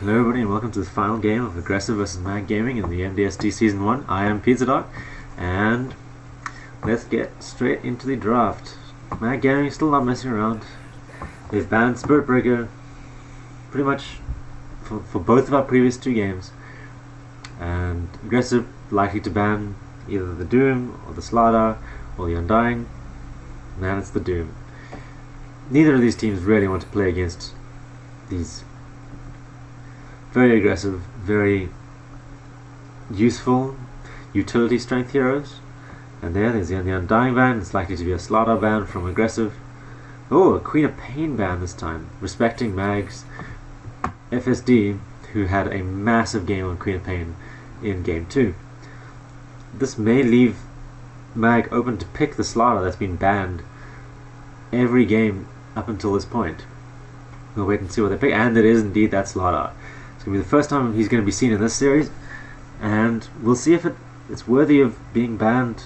Hello everybody and welcome to the final game of Aggressive vs MaG Gaming in the MDST Season 1. I am PizzaDog and let's get straight into the draft. MaG Gaming is still not messing around. They've banned Spiritbreaker pretty much for both of our previous two games, and Aggressive likely to ban either the Doom or the Slardar or the Undying. Man, it's the Doom. Neither of these teams really want to play against these very aggressive, very useful utility strength heroes. And there's the Undying ban. It's likely to be a Slardar ban from Aggressive. Oh, a Queen of Pain ban this time, respecting MaG's FSD, who had a massive game on Queen of Pain in Game 2. This may leave MaG open to pick the Slardar that's been banned every game up until this point. We'll wait and see what they pick, and it is indeed that Slardar. It's going to be the first time he's going to be seen in this series, and we'll see if it's worthy of being banned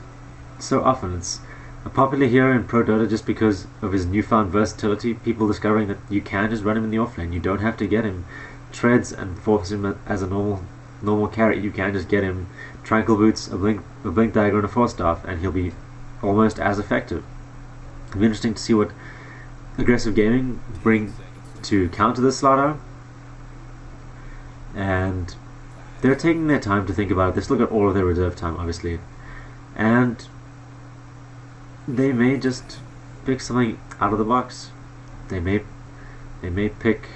so often. It's a popular hero in Pro Dota just because of his newfound versatility, people discovering that you can just run him in the offlane. You don't have to get him treads and force him as a normal carry. You can just get him Tranquil Boots, a blink dagger and a force staff, and he'll be almost as effective. It'll be interesting to see what Aggressive Gaming bring to counter this Slardar. And they're taking their time to think about it. They still got all of their reserve time, obviously, and they may just pick something out of the box. They may pick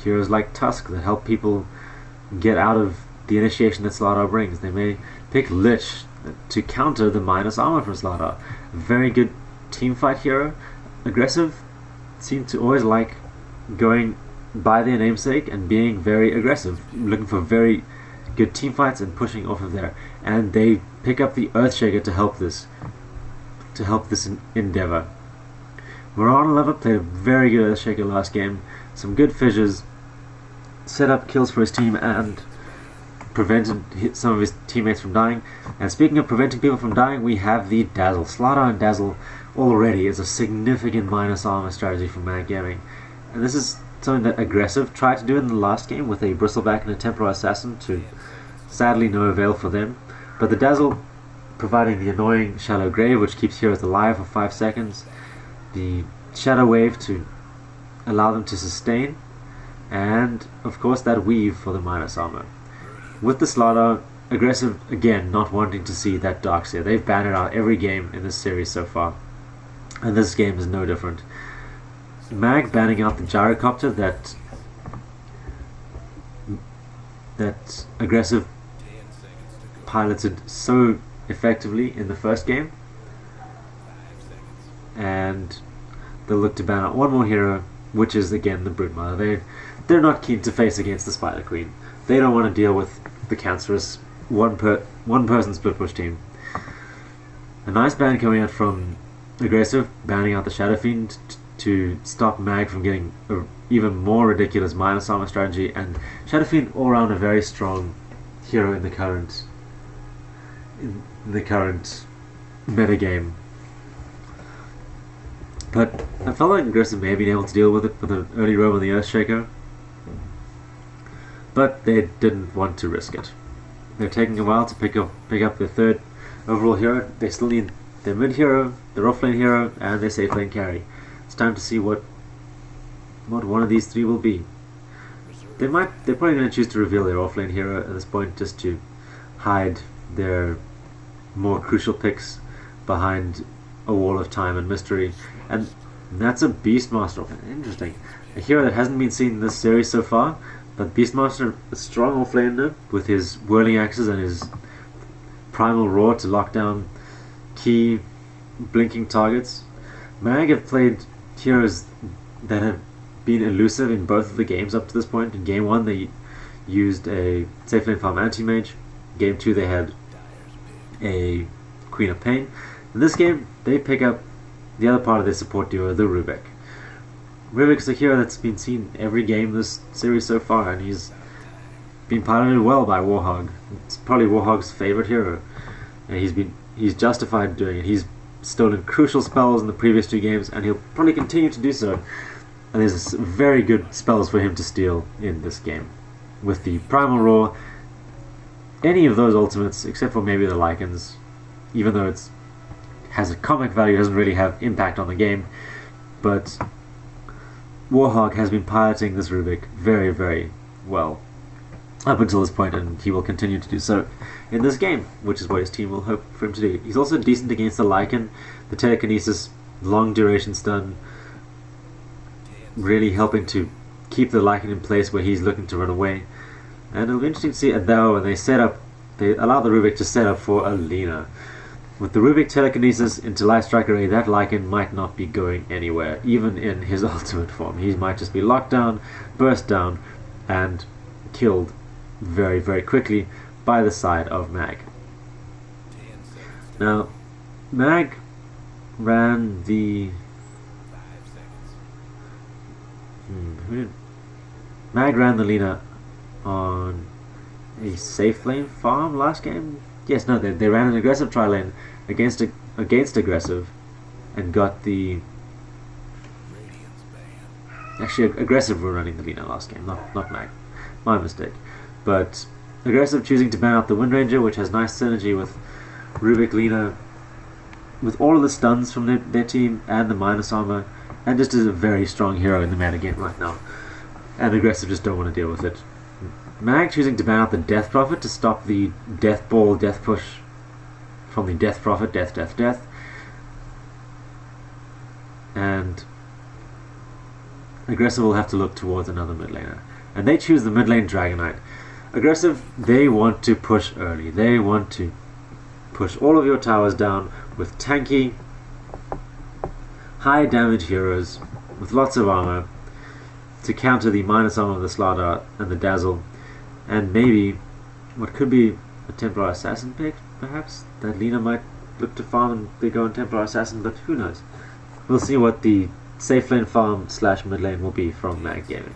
heroes like Tusk that help people get out of the initiation that Slardar brings. They may pick Lich to counter the minus armor from Slardar. A very good teamfight hero. Aggressive seem to always like going by their namesake and being very aggressive, looking for very good team fights and pushing off of there. And they pick up the Earthshaker to help this endeavor. Moran Lover played a very good Earthshaker last game. Some good fissures, set up kills for his team, and prevented some of his teammates from dying. And speaking of preventing people from dying, we have the Dazzle. Slardar and Dazzle already is a significant minus armor strategy for MaG Gaming, and this is something that Aggressive tried to do in the last game with a Bristleback and a Temporal Assassin, to sadly no avail for them. But the Dazzle providing the annoying Shallow Grave, which keeps heroes alive for 5 seconds, the Shadow Wave to allow them to sustain, and of course that Weave for the minus armor. With the Slardar, Aggressive again not wanting to see that Darkseer. They've banned it out every game in this series so far, and this game is no different. MaG banning out the Gyrocopter that Aggressive piloted so effectively in the first game, and they'll look to ban out one more hero, which is again the Broodmother. They're not keen to face against the Spider Queen. They don't want to deal with the cancerous one person split push team. A nice ban coming out from Aggressive, banning out the Shadow Fiend to stop MaG from getting an even more ridiculous minus armor strategy, and Shadow Fiend all around a very strong hero in the current metagame. But I felt like Aggressive may have been able to deal with it with an early roam on the Earthshaker, but they didn't want to risk it. They're taking a while to pick up their third overall hero. They still need their mid hero, their offlane hero, and their safe lane carry. It's time to see what one of these three will be. They're probably going to choose to reveal their offlane hero at this point, just to hide their more crucial picks behind a wall of time and mystery. And that's a Beastmaster. Interesting. A hero that hasn't been seen in this series so far, but Beastmaster, a strong offlaner with his whirling axes and his primal roar to lock down key blinking targets. MaG have played heroes that have been elusive in both of the games up to this point. In Game 1 they used a safe lane farm anti-mage. Game 2 they had a Queen of Pain. In this game they pick up the other part of their support duo, the Rubik. Rubik's a hero that's been seen every game this series so far, and he's been piloted well by Warhog. It's probably Warhog's favorite hero, and he's justified doing it. He's stolen crucial spells in the previous two games, and he'll probably continue to do so. And there's very good spells for him to steal in this game. With the Primal Roar, any of those ultimates, except for maybe the Lycans, even though it has a comic value, doesn't really have impact on the game. But Warhog has been piloting this Rubik very, very well up until this point, and he will continue to do so in this game, which is what his team will hope for him to do. He's also decent against the Lycan, the telekinesis, long duration stun, really helping to keep the Lycan in place where he's looking to run away. And it'll be interesting to see though when they allow the Rubik to set up for a Lina. With the Rubik telekinesis into Light Strike Array, that Lycan might not be going anywhere, even in his ultimate form. He might just be locked down, burst down, and killed very, very quickly by the side of MaG. Now, MaG ran the... MaG ran the Lina on a safe lane farm last game. Yes, no, they ran an aggressive tri lane against aggressive and got the... Actually, aggressive were running the Lina last game, not MaG. My mistake. But aggressive choosing to ban out the Wind Ranger, which has nice synergy with Rubik, Lina, with all of the stuns from their team and the minus armor, and just is a very strong hero in the meta game right now. And aggressive just don't want to deal with it. MaG choosing to ban out the Death Prophet to stop the Death Ball, Death Push from the Death Prophet, Death, Death, Death. And aggressive will have to look towards another mid laner. And they choose the mid lane Dragon Knight. Aggressive, they want to push early. They want to push all of your towers down with tanky, high damage heroes with lots of armor to counter the minus armor of the Slardar and the Dazzle, and maybe what could be a Templar Assassin pick, perhaps, that Lina might look to farm and they go on Templar Assassin, but who knows. We'll see what the safe lane farm / mid lane will be from MaG Gaming.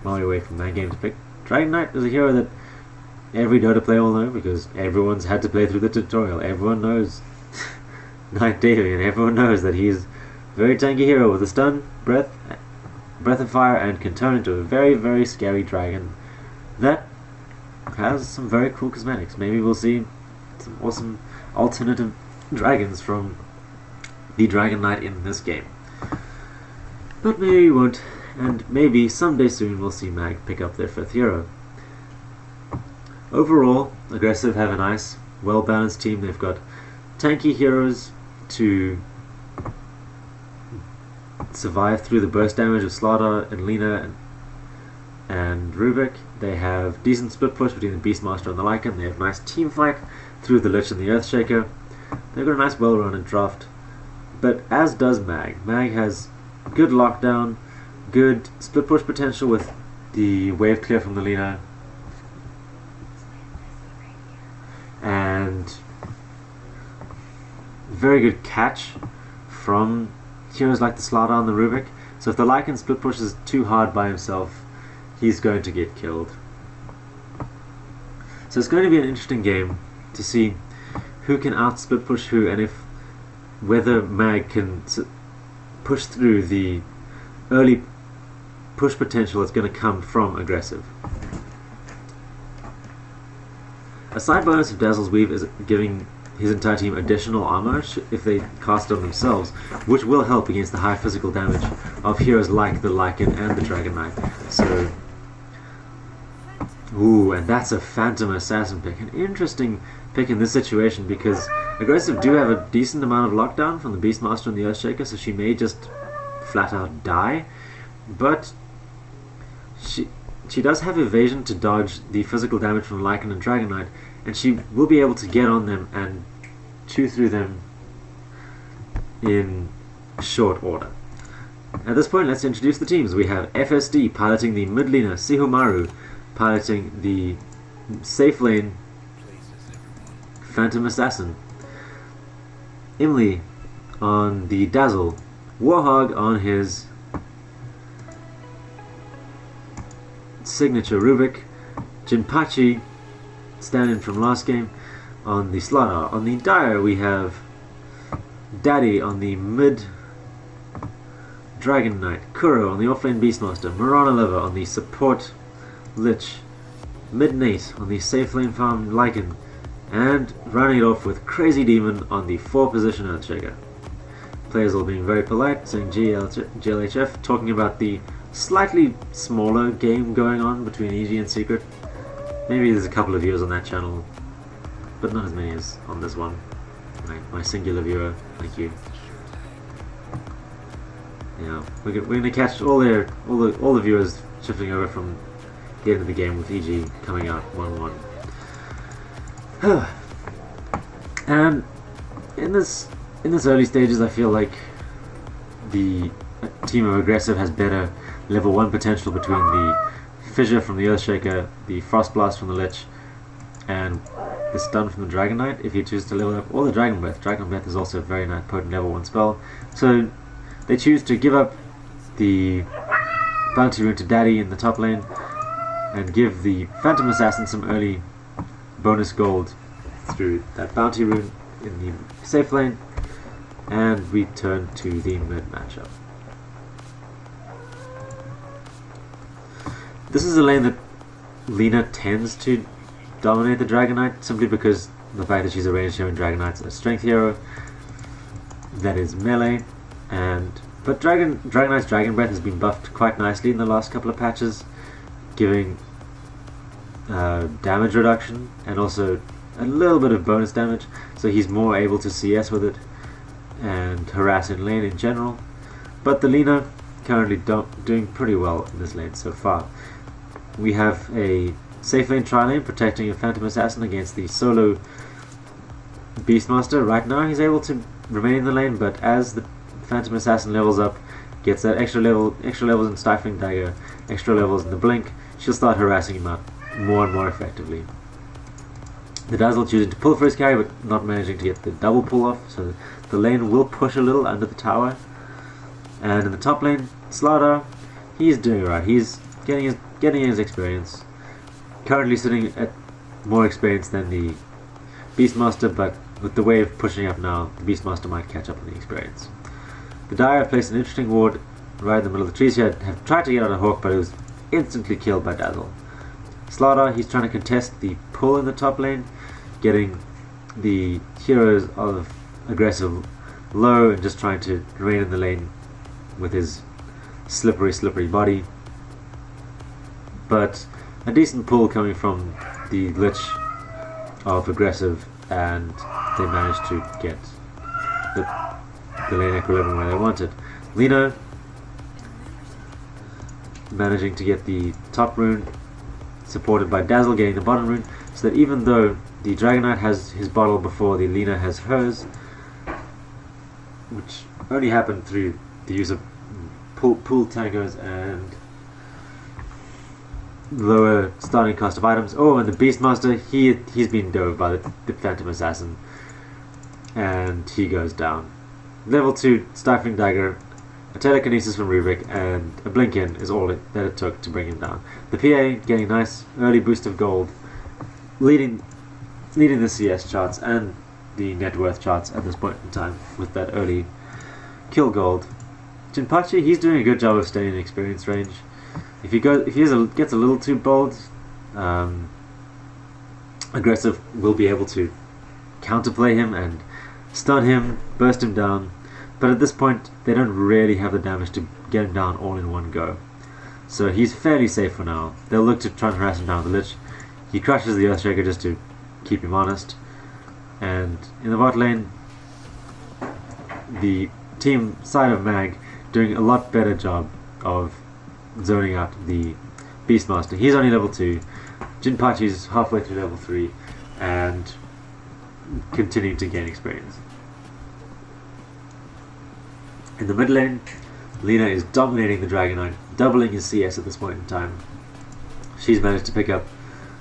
While we wait for MaG Gaming to pick, Dragon Knight is a hero that every Dota player will know because everyone's had to play through the tutorial. Everyone knows Knight Daily, and everyone knows that he's a very tanky hero with a stun, breath of fire, and can turn into a very, very scary dragon that has some very cool cosmetics. Maybe we'll see some awesome alternative dragons from the Dragon Knight in this game. But maybe we won't, and maybe someday soon we'll see MaG pick up their 5th hero. Overall, aggressive have a nice, well-balanced team. They've got tanky heroes to survive through the burst damage of Slardar and Lina and Rubik. They have decent split push between the Beastmaster and the Lycan. They have nice team fight through the Lich and the Earthshaker. They've got a nice well-rounded draft. But as does MaG. MaG has good lockdown, good split push potential with the wave clear from the Lina, and very good catch from heroes like the Slardar and the Rubik. So if the Lycan split pushes too hard by himself, he's going to get killed. So it's going to be an interesting game to see who can out split push who, and whether MaG can push through the early push potential that's going to come from aggressive. A side bonus of Dazzle's Weave is giving his entire team additional armor if they cast it on themselves, which will help against the high physical damage of heroes like the Lycan and the Dragon Knight. So, ooh, and that's a Phantom Assassin pick. An interesting pick in this situation because aggressive do have a decent amount of lockdown from the Beastmaster and the Earthshaker, so she may just flat out die. But she does have evasion to dodge the physical damage from Lycan and Dragon Knight, and she will be able to get on them and chew through them in short order. At this point, let's introduce the teams. We have FSD piloting the mid laner, Sihumaru piloting the safe lane, Phantom Assassin, Imli on the Dazzle, Warhog on his signature Rubik, Jinpachi stand-in from last game on the Slardar. On the Dire we have Daddy on the mid Dragon Knight, Kuro on the offlane Beastmaster, Mirana Lover on the support Lich, Mid Nate on the safe lane farm Lycan, and rounding it off with Crazy Demon on the 4 position Earthshaker. Players all being very polite, saying GLHF, talking about the slightly smaller game going on between EG and Secret. Maybe there's a couple of viewers on that channel, but not as many as on this one. My singular viewer, thank you. Yeah, we're gonna catch all the viewers shifting over from the end of the game with EG coming out 1-1. And in this early stages, I feel like the team of Aggressive has better level 1 potential between the Fissure from the Earthshaker, the Frost Blast from the Lich, and the Stun from the Dragon Knight if you choose to level up, or the Dragon Breath. Dragon Breath is also a very nice potent level 1 spell. So they choose to give up the Bounty Rune to Daddy in the top lane and give the Phantom Assassin some early bonus gold through that Bounty Rune in the safe lane, and we turn to the mid matchup. This is a lane that Lina tends to dominate the Dragon Knight simply because the fact that she's a ranged hero and Dragon Knight's a strength hero that is melee, but Dragon Knight's Dragon Breath has been buffed quite nicely in the last couple of patches, giving damage reduction and also a little bit of bonus damage, so he's more able to CS with it and harass in lane in general. But the Lina currently doing pretty well in this lane so far. We have a safe lane tri-lane protecting a Phantom Assassin against the solo Beastmaster. Right now he's able to remain in the lane, but as the Phantom Assassin levels up, gets that extra levels in Stifling Dagger, extra levels in the Blink, she'll start harassing him out more and more effectively. The Dazzle choosing to pull for his carry, but not managing to get the double pull off, so the lane will push a little under the tower. And in the top lane, Slardar, he's doing right. He's getting his experience. Currently sitting at more experience than the Beastmaster, but with the wave pushing up now, the Beastmaster might catch up on the experience. The Dire have placed an interesting ward right in the middle of the trees here. Have tried to get out a Hawk, but it was instantly killed by Dazzle. Slardar, he's trying to contest the pull in the top lane, getting the heroes of Aggressive low and just trying to remain in the lane with his slippery body. But a decent pull coming from the Lich of Aggressive, and they managed to get the lane equilibrium where they wanted. Lina managing to get the top rune, supported by Dazzle getting the bottom rune, so that even though the Dragon Knight has his bottle before the Lina has hers, which only happened through the use of pool tangos and lower starting cost of items. Oh, and the Beastmaster, he's been dove by the Phantom Assassin, and he goes down. Level 2 Stifling Dagger, a Telekinesis from Rubik, and a Blink in is all that it took to bring him down. The PA getting a nice early boost of gold, leading the CS charts and the net worth charts at this point in time with that early kill gold. Jinpachi, he's doing a good job of staying in experience range. If he gets a little too bold, Aggressive will be able to counterplay him and stun him, burst him down, but at this point they don't really have the damage to get him down all in one go. So he's fairly safe for now. They'll look to try and harass him down with the Lich. He crushes the Earthshaker just to keep him honest. And in the bot lane, the team side of MaG doing a lot better job of zoning out the Beastmaster. He's only level 2. Jinpachi's halfway through level 3 and continuing to gain experience. In the mid lane, Lina is dominating the Dragon Knight, doubling his CS at this point in time. She's managed to pick up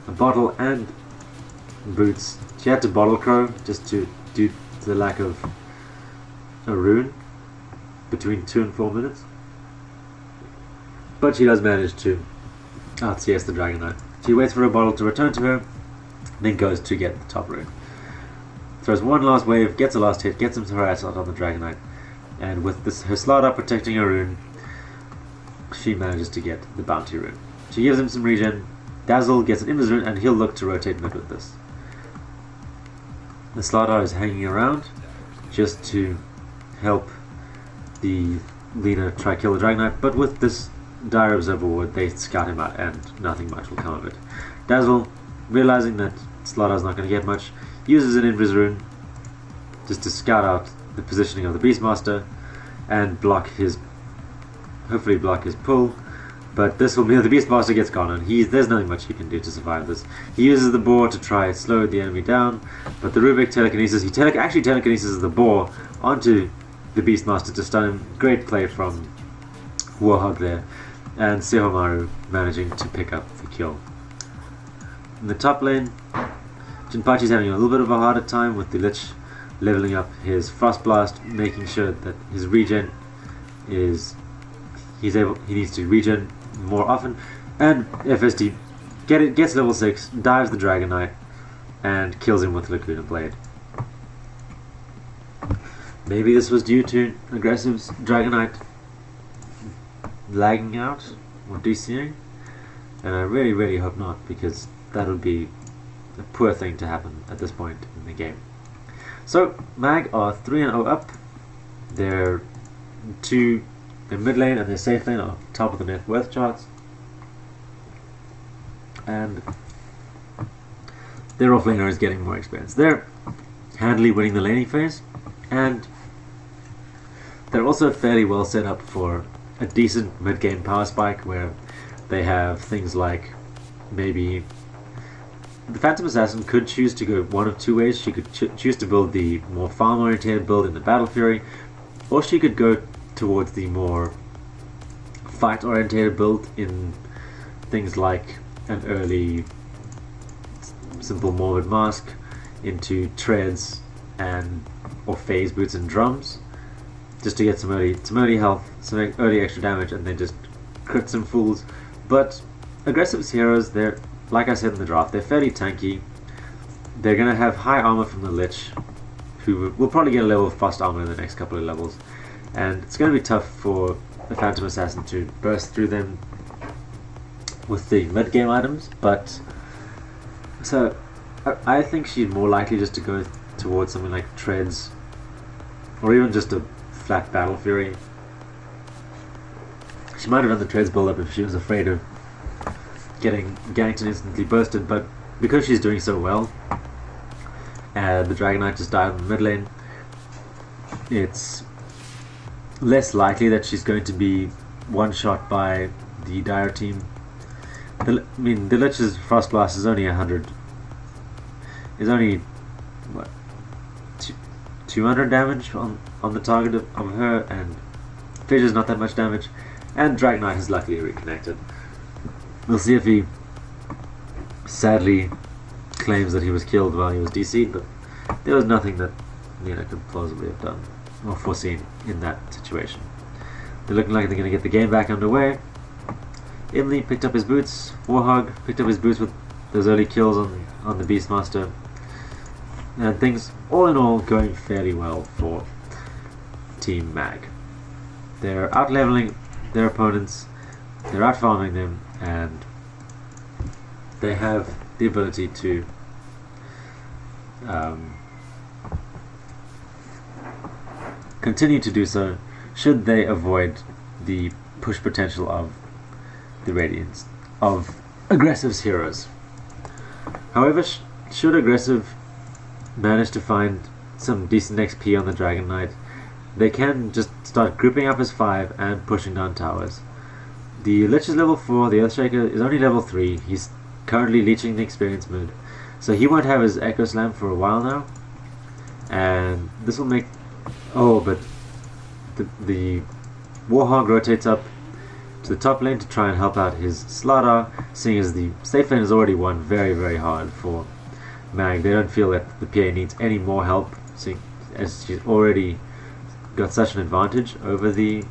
a bottle and boots. She had to bottle crow just due to the lack of a rune between 2 and 4 minutes. But she does manage to out-CS the Dragon Knight. She waits for a bottle to return to her, then goes to get the top rune. Throws one last wave, gets a last hit, gets him to harass out on the Dragon Knight, and with this, her Slardar protecting her rune, she manages to get the bounty rune. She gives him some regen, Dazzle gets an invis rune, and he'll look to rotate mid with this. The Slardar is hanging around just to help the Lina try kill the Dragon Knight, but with this dire observer ward, they scout him out and nothing much will come of it. Dazzle, realizing that Slardar's not going to get much, uses an invis rune just to scout out the positioning of the Beastmaster and hopefully block his pull. But this will mean that the Beastmaster gets gone, and there's nothing much he can do to survive this. He uses the boar to try and slow the enemy down, but the Rubik telekinesis, actually telekinesis the boar onto the Beastmaster to stun him. Great play from Warhog there, and Sehomaru managing to pick up the kill. In the top lane, Jinpachi's having a little bit of a harder time with the Lich leveling up his Frost Blast, making sure that his regen he needs to regen more often, and FSD gets level 6, dives the Dragon Knight, and kills him with Lacuna Blade. Maybe this was due to Aggressive's Dragon Knight lagging out or DCing, and I really, really hope not, because that would be a poor thing to happen at this point in the game. So MaG are 3-0 up. Their mid lane and their safe lane are top of the net worth charts, and their off laner is getting more experience. They're handily winning the laning phase, and they're also fairly well set up for a decent mid game power spike, where they have things like, maybe the Phantom Assassin could choose to go one of two ways. She could choose to build the more farm oriented build in the Battle Fury, or she could go towards the more fight oriented build in things like an early simple Morbid Mask into treads or phase boots and drums, just to get some early health, some early extra damage, and then just crit some fools. But Aggressive's heroes, they're, like I said in the draft, they're fairly tanky. They're going to have high armor from the Lich, who will probably get a level of frost armor in the next couple of levels, and it's going to be tough for the Phantom Assassin to burst through them with the mid game items. But so I think she's more likely just to go towards something like treads, or even just a flat Battle Fury. She might have done the treads build up if she was afraid of getting ganked and instantly bursted, but because she's doing so well, the Dragon Knight just died in the mid lane, it's less likely that she's going to be one shot by the Dire team. The Lich's Frost Blast is only 100. Is only what, 200 damage on the target of her, and Fissure's not that much damage, and Dragon Knight has luckily reconnected. We'll see if he sadly claims that he was killed while he was DC'd, but there was nothing that Lina could plausibly have done or foreseen in that situation. They're looking like they're going to get the game back underway. Emily picked up his boots. Warhog picked up his boots with those early kills on the Beastmaster. And things, all in all, going fairly well for Team MaG. They're out-leveling their opponents, they're out-farming them, and they have the ability to continue to do so should they avoid the push potential of the Radiance, of Aggressive's heroes. However, should Aggressive manage to find some decent XP on the Dragon Knight, they can just start grouping up as 5 and pushing down towers. The Lich is level 4, the Earthshaker is only level 3, he's currently leeching the experience mood, so he won't have his Echo Slam for a while now, and this will make... Oh, but the Warhog rotates up to the top lane to try and help out his Slardar, seeing as the safe lane has already won very, very hard for MaG. They don't feel that the PA needs any more help, seeing as she's already got such an advantage over the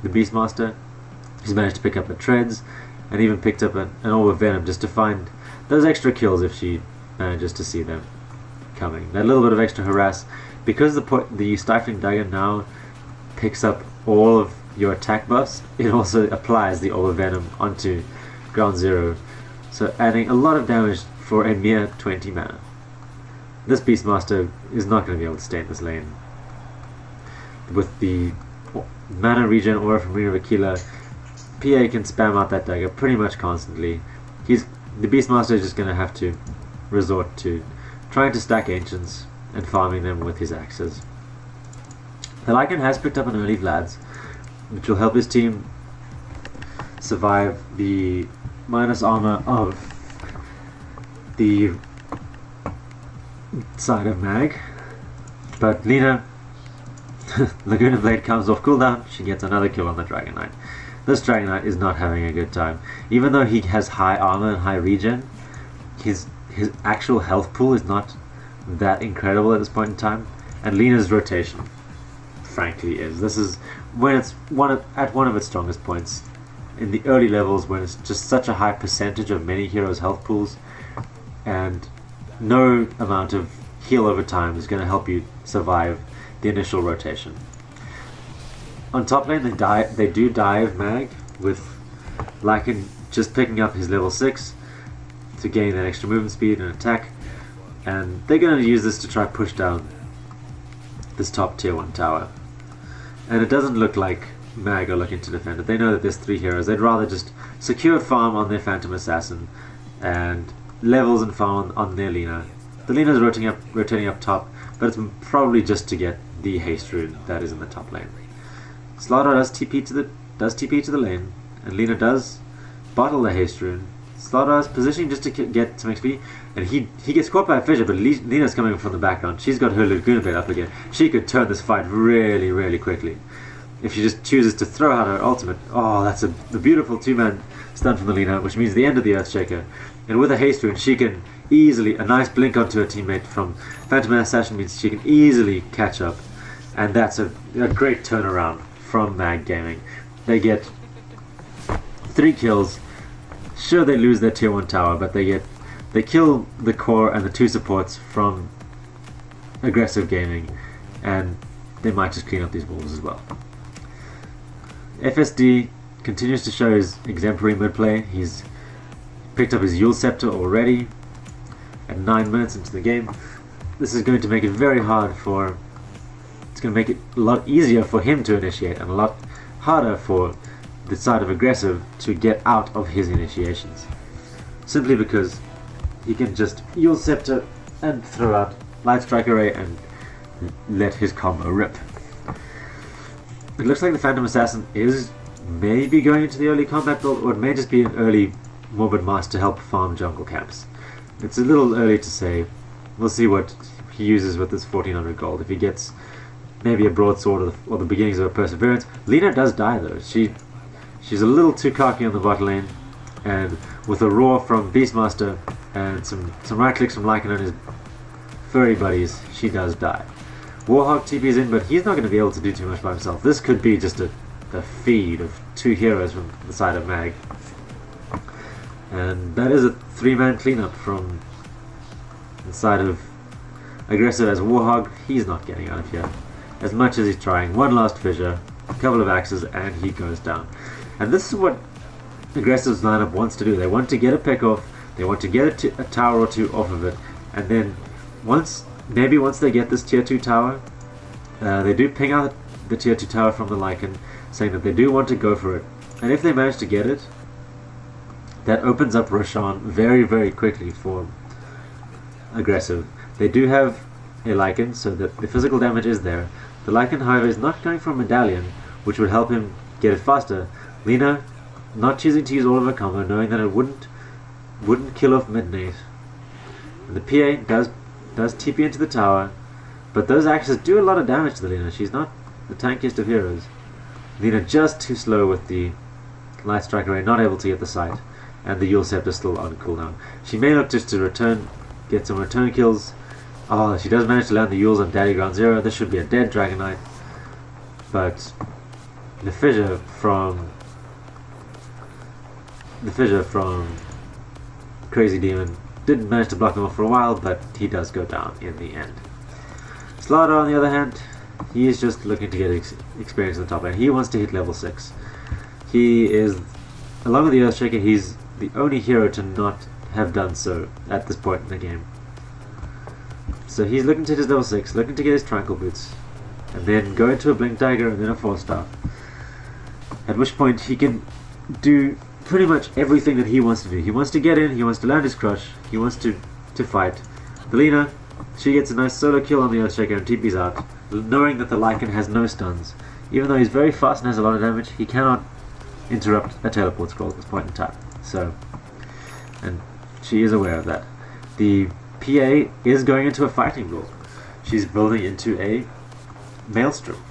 Beastmaster. She's managed to pick up the treads, and even picked up an Orb of Venom just to find those extra kills if she manages to see them coming. That little bit of extra harass, because the Stifling Dagger now picks up all of your attack buffs, it also applies the Orb of Venom onto ground 0, so adding a lot of damage for a mere 20 mana. This Beastmaster is not going to be able to stay in this lane. With the mana regen aura from Rina Vakila, PA can spam out that dagger pretty much constantly. The Beastmaster is just going to have to resort to trying to stack Ancients and farming them with his axes. The Lycan has picked up an early Vlad's, which will help his team survive the minus armor of the side of MaG. But Lina, Laguna Blade comes off cooldown, she gets another kill on the Dragon Knight. This Dragon Knight is not having a good time. Even though he has high armor and high regen, his actual health pool is not that incredible at this point in time, and Lina's rotation frankly is. This is when it's at one of its strongest points. In the early levels, when it's just such a high percentage of many heroes' health pools, and no amount of heal over time is going to help you survive the initial rotation. On top lane, they do dive MaG, with Lycan just picking up his level 6 to gain that extra movement speed and attack, and they're going to use this to try push down this top tier 1 tower. And it doesn't look like MaG are looking to defend it. They know that there's 3 heroes. They'd rather just secure farm on their Phantom Assassin and levels and farm on their Lina. The Lina's rotating up top, but it's probably just to get the haste rune that is in the top lane. Slardar does TP to the lane, and Lina does bottle the haste rune. Slardar's positioning just to get some XP, and he gets caught by a fissure, but Lina's coming from the background. She's got her Laguna Blade up again. She could turn this fight really, really quickly if she just chooses to throw out her ultimate. Oh, that's a beautiful 2-man stun from the Lina, which means the end of the Earthshaker. And with a haste rune, she can easily, a nice blink onto her teammate from Phantom Assassin means she can easily catch up, and that's a great turnaround from MaG Gaming. They get 3 kills. Sure, they lose their tier 1 tower, but they kill the core and the 2 supports from aggressive gaming, and they might just clean up these wolves as well. FSD continues to show his exemplary mid play. He's picked up his Yule Scepter already at 9 minutes into the game. This is going to make it very hard for... It's going to make it a lot easier for him to initiate, and a lot harder for the side of aggressive to get out of his initiations. Simply because he can just Yule Scepter and throw out Light Strike Array and let his combo rip. It looks like the Phantom Assassin is maybe going into the early combat build, or it may just be an early Morbid Mask to help farm jungle camps. It's a little early to say. We'll see what he uses with this 1400 gold. If he gets maybe a broadsword or the beginnings of a perseverance. Lina does die though. She's a little too cocky on the bot lane, and with a roar from Beastmaster and some right clicks from Lycan and his furry buddies, she does die. Warhawk TP's in, but he's not going to be able to do too much by himself. This could be just a feed of 2 heroes from the side of MaG. And that is a 3-man cleanup from the side of aggressive as Warhog. He's not getting out of here as much as he's trying. One last fissure, a couple of axes, and he goes down. And this is what aggressive's lineup wants to do. They want to get a pick off, they want to get a tower or 2 off of it, and then once they get this tier 2 tower, they do ping out the tier 2 tower from the Lycan, saying that they do want to go for it. And if they manage to get it, that opens up Roshan very, very quickly for aggressive. They do have a Lycan, so that the physical damage is there. The Lycan, however, is not going for a medallion, which would help him get it faster. Lina not choosing to use all of her combo, knowing that it wouldn't kill off Midnight. And the PA does TP into the tower, but those axes do a lot of damage to the Lina. She's not the tankiest of heroes. Lina just too slow with the Light Strike Array, not able to get the sight, and the Yule Scepter still on cooldown. She may look just to get some return kills. Oh, she does manage to land the Yules on Daddy Ground Zero. This should be a dead Dragon Knight, but the fissure from Crazy Demon didn't manage to block them off for a while, but he does go down in the end. Slardar, on the other hand, he is just looking to get experience in the top lane. He wants to hit level 6. He is, along with the Earthshaker, he's the only hero to not have done so at this point in the game. So he's looking to hit his level 6, looking to get his Tranquil Boots, and then go into a Blink Dagger and then a Force Staff. At which point he can do pretty much everything that he wants to do. He wants to get in, he wants to land his crush, he wants to fight. The Lina, she gets a nice solo kill on the Earthshaker and TP's out, knowing that the Lycan has no stuns. Even though he's very fast and has a lot of damage, he cannot interrupt a teleport scroll at this point in time. So, and she is aware of that. The PA is going into a fighting role. She's building into a Maelstrom.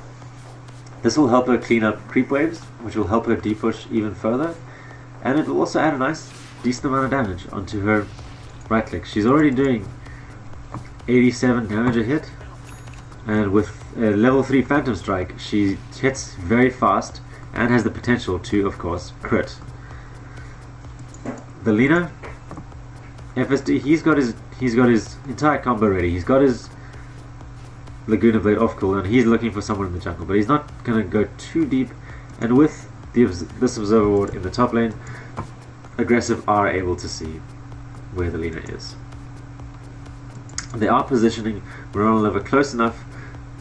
This will help her clean up creep waves, which will help her depush even further, and it will also add a nice, decent amount of damage onto her right click. She's already doing 87 damage a hit, and with a level 3 Phantom Strike, she hits very fast and has the potential to, of course, crit. The Lina, FSD, he's got his entire combo ready. He's got his Laguna Blade off cooldown. He's looking for someone in the jungle, but he's not going to go too deep. And with this Observer Ward in the top lane, aggressive are able to see where the Lina is. They are positioning Marona close enough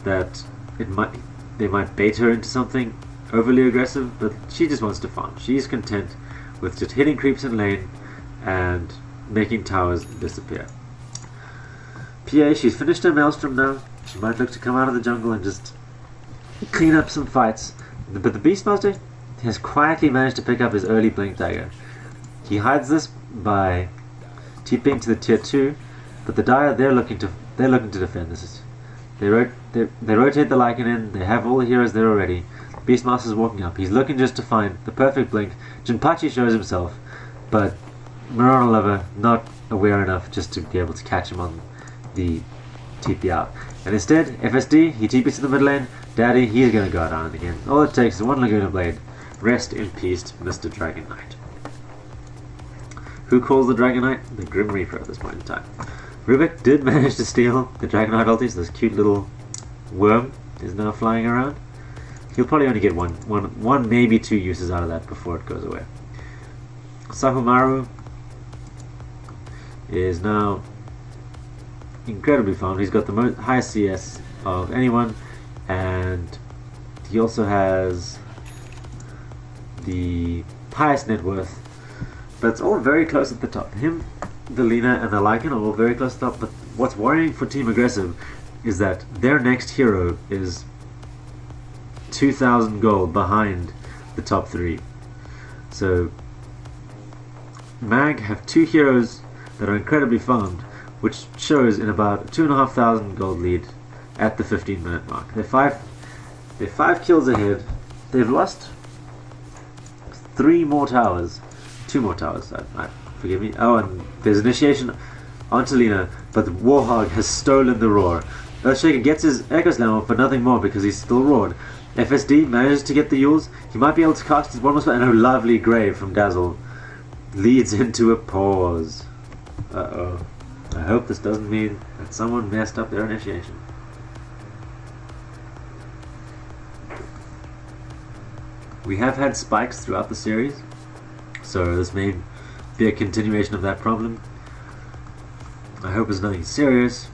that they might bait her into something overly aggressive, but she just wants to farm. She's content with just hitting creeps in lane and making towers disappear. PA, she's finished her Maelstrom now. She might look to come out of the jungle and just clean up some fights. But the Beastmaster has quietly managed to pick up his early Blink Dagger. He hides this by TPing to the tier 2, but the Dire, they're looking to defend this. They rotate the Lycan in, they have all the heroes there already. Beastmaster's walking up, he's looking just to find the perfect blink. Jinpachi shows himself, but Marona Lover not aware enough just to be able to catch him on the TP out. And instead, FSD, he TPs to the mid lane. Daddy, he's going to go down again. All it takes is one Laguna Blade. Rest in peace, Mr. Dragon Knight. Who calls the Dragon Knight? The Grim Reaper at this point in time. Rubik did manage to steal the Dragon Knight ulti, so this cute little worm is now flying around. He'll probably only get one, maybe 2 uses out of that before it goes away. Sahumaru is now incredibly farmed. He's got the highest CS of anyone, and he also has the highest net worth. But it's all very close at the top. Him, the Lina, and the Lycan are all very close at the top. But what's worrying for Team Aggressive is that their next hero is 2,000 gold behind the top 3. So MaG have 2 heroes that are incredibly farmed, which shows in about 2,500 gold lead at the 15-minute mark. They're 5 kills ahead. They've lost 3 more towers. 2 more towers, forgive me. Oh, and there's initiation onto Lina, but the Warhog has stolen the roar. Earthshaker gets his Echo Slam off, but nothing more because he's still roared. FSD manages to get the Yules. He might be able to cast his one more spell, and a lovely grave from Dazzle leads into a pause. Uh-oh. I hope this doesn't mean that someone messed up their initiation. We have had spikes throughout the series, so this may be a continuation of that problem. I hope it's nothing serious.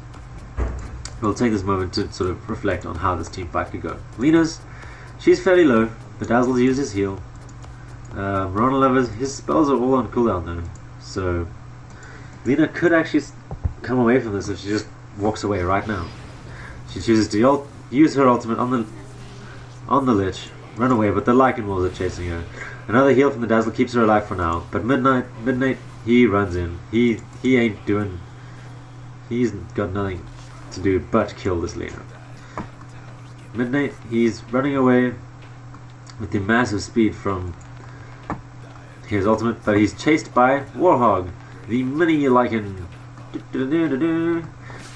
We'll take this moment to sort of reflect on how this team fight could go. Lina's, she's fairly low, but Dazzle's used his heal. Marona Lover's, his spells are all on cooldown though, so Lina could actually come away from this if she just walks away right now. She chooses to use her ultimate on the Lich, run away, but the Lycan Wolves are chasing her. Another heal from the Dazzle keeps her alive for now, but Midnight, he runs in. He ain't doing, he's got nothing to do but kill this Lina. Midnight, he's running away with the massive speed from his ultimate, but he's chased by Warhog, the mini Lycan.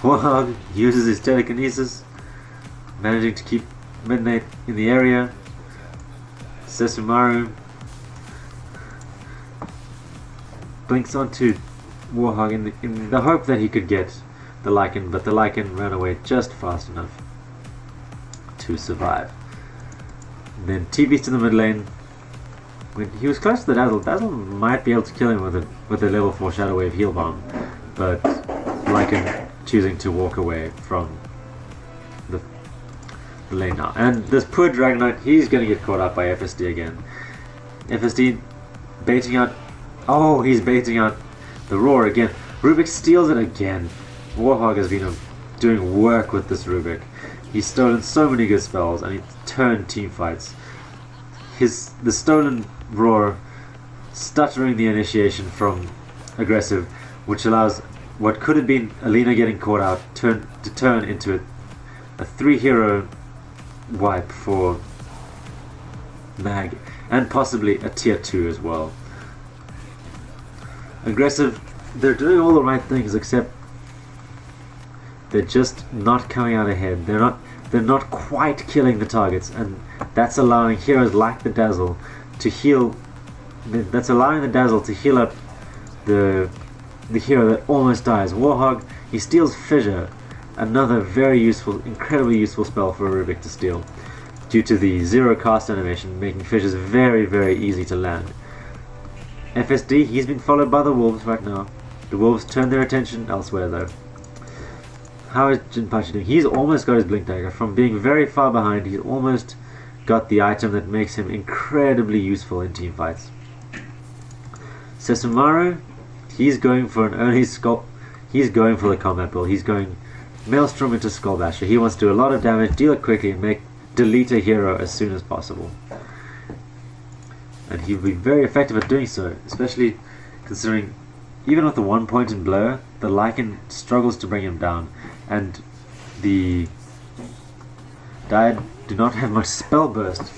Warhog uses his telekinesis, managing to keep Midnight in the area. Sesumaru blinks onto Warhog in the hope that he could get the Lycan, but the Lycan ran away just fast enough to survive. And then TV's to the mid lane. When he was close to the Dazzle, Dazzle might be able to kill him with a level 4 Shadow Wave heal bomb, but Lycan choosing to walk away from the lane now. And this poor Dragon Knight, he's going to get caught up by FSD again. FSD baiting out. Oh, he's baiting out the Roar again. Rubik steals it again. Warhog has been doing work with this Rubik. He's stolen so many good spells and he turned team fights. The stolen Roar stuttering the initiation from aggressive, which allows what could have been Lina getting caught out to turn into a 3-hero wipe for MaG, and possibly a tier 2 as well. Aggressive, they're doing all the right things, except they're just not coming out ahead. They're not quite killing the targets, and that's allowing heroes like the Dazzle to heal. That's allowing the Dazzle to heal up the hero that almost dies. Warhog, he steals Fissure, another very useful, incredibly useful spell for a Rubik to steal, due to the 0 cast animation, making Fissures very, very easy to land. FSD, he's been followed by the Wolves right now. The Wolves turn their attention elsewhere though. How is Jinpachi doing? He's almost got his Blink Dagger. From being very far behind, he's almost got the item that makes him incredibly useful in team fights. Sesumaru, he's going for an early Sculpt. He's going for the combat build. He's going Maelstrom into Skull Basher. He wants to do a lot of damage, deal it quickly, and delete a hero as soon as possible. And he'll be very effective at doing so, especially considering even with the 1 point in Blur, the Lycan struggles to bring him down, and the Dyad do not have much spell burst,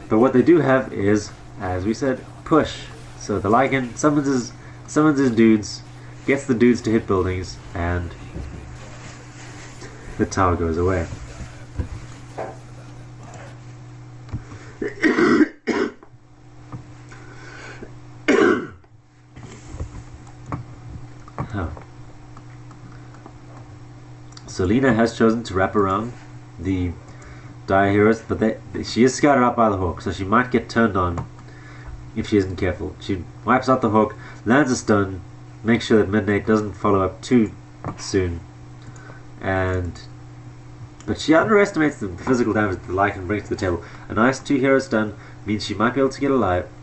but what they do have is, as we said, push. So the Lycan summons his dudes, gets the dudes to hit buildings, and the tower goes away. So Lina has chosen to wrap around the Dire heroes, but she is scattered out by the Hawk, so she might get turned on if she isn't careful. She wipes out the Hawk, lands a stun, makes sure that Midnight doesn't follow up too soon, but she underestimates the physical damage that the Lycan brings to the table. A nice 2-hero stun means she might be able to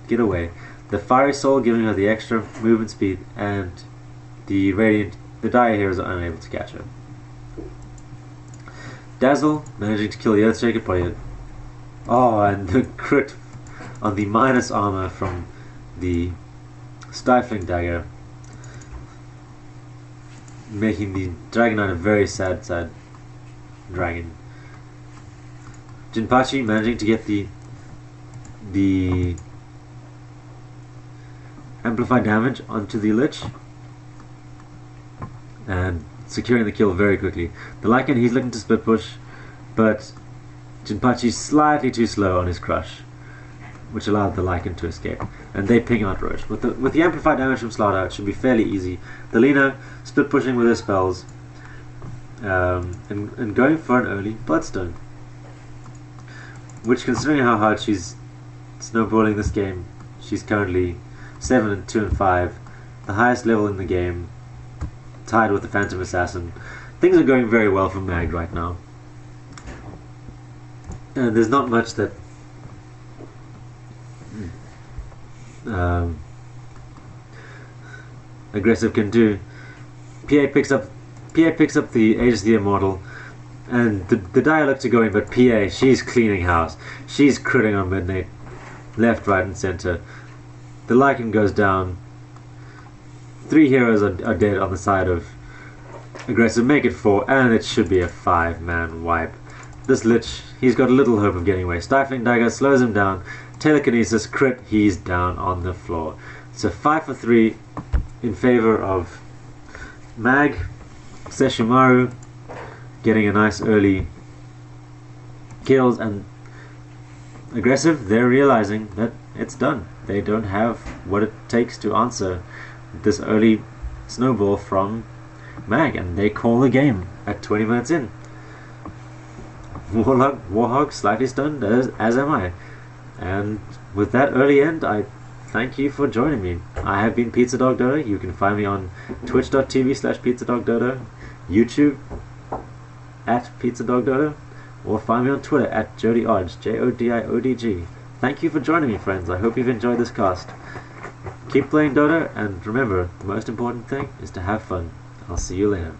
get away. The Fiery Soul giving her the extra movement speed, and the Dire heroes are unable to catch her. Dazzle managing to kill the Earthshaker player. Oh, and the crit on the minus armor from the Stifling Dagger, making the Dragon Knight a very sad dragon. Jinpachi managing to get the amplified damage onto the Lich and securing the kill very quickly. The Lycan, he's looking to split push, but Jinpachi's slightly too slow on his crush, which allowed the Lycan to escape. And they ping out Roche. With the amplified damage from Slardar, it should be fairly easy. The Lina split pushing with her spells, and going for an early Bloodstone, which, considering how hard she's snowballing this game, she's currently 7-2-5, the highest level in the game, tied with the Phantom Assassin. Things are going very well for MaG right now, and there's not much that aggressive can do. PA picks up the Aegis the Immortal, and the Dire look to go in, but PA, she's cleaning house. She's critting on Midnight, left, right, and center. The Lycan goes down. 3 heroes are dead on the side of aggressive. Make it 4, and it should be a 5-man wipe. This Lich, he's got little hope of getting away. Stifling Dagger slows him down. Telekinesis, crit, he's down on the floor. So 5 for 3 in favor of MaG. Sesshomaru getting a nice early kills, and aggressive, they're realizing that it's done. They don't have what it takes to answer this early snowball from MaG, and they call the game at 20 minutes in. Warhog slightly stunned, as am I. And with that early end, I thank you for joining me. I have been PizzaDog Dota. You can find me on twitch.tv/PizzaDogDota, YouTube at PizzaDog Dota, or find me on Twitter at JodiOdds, JODIODG. Thank you for joining me, friends. I hope you've enjoyed this cast. Keep playing Dota, and remember, the most important thing is to have fun. I'll see you later.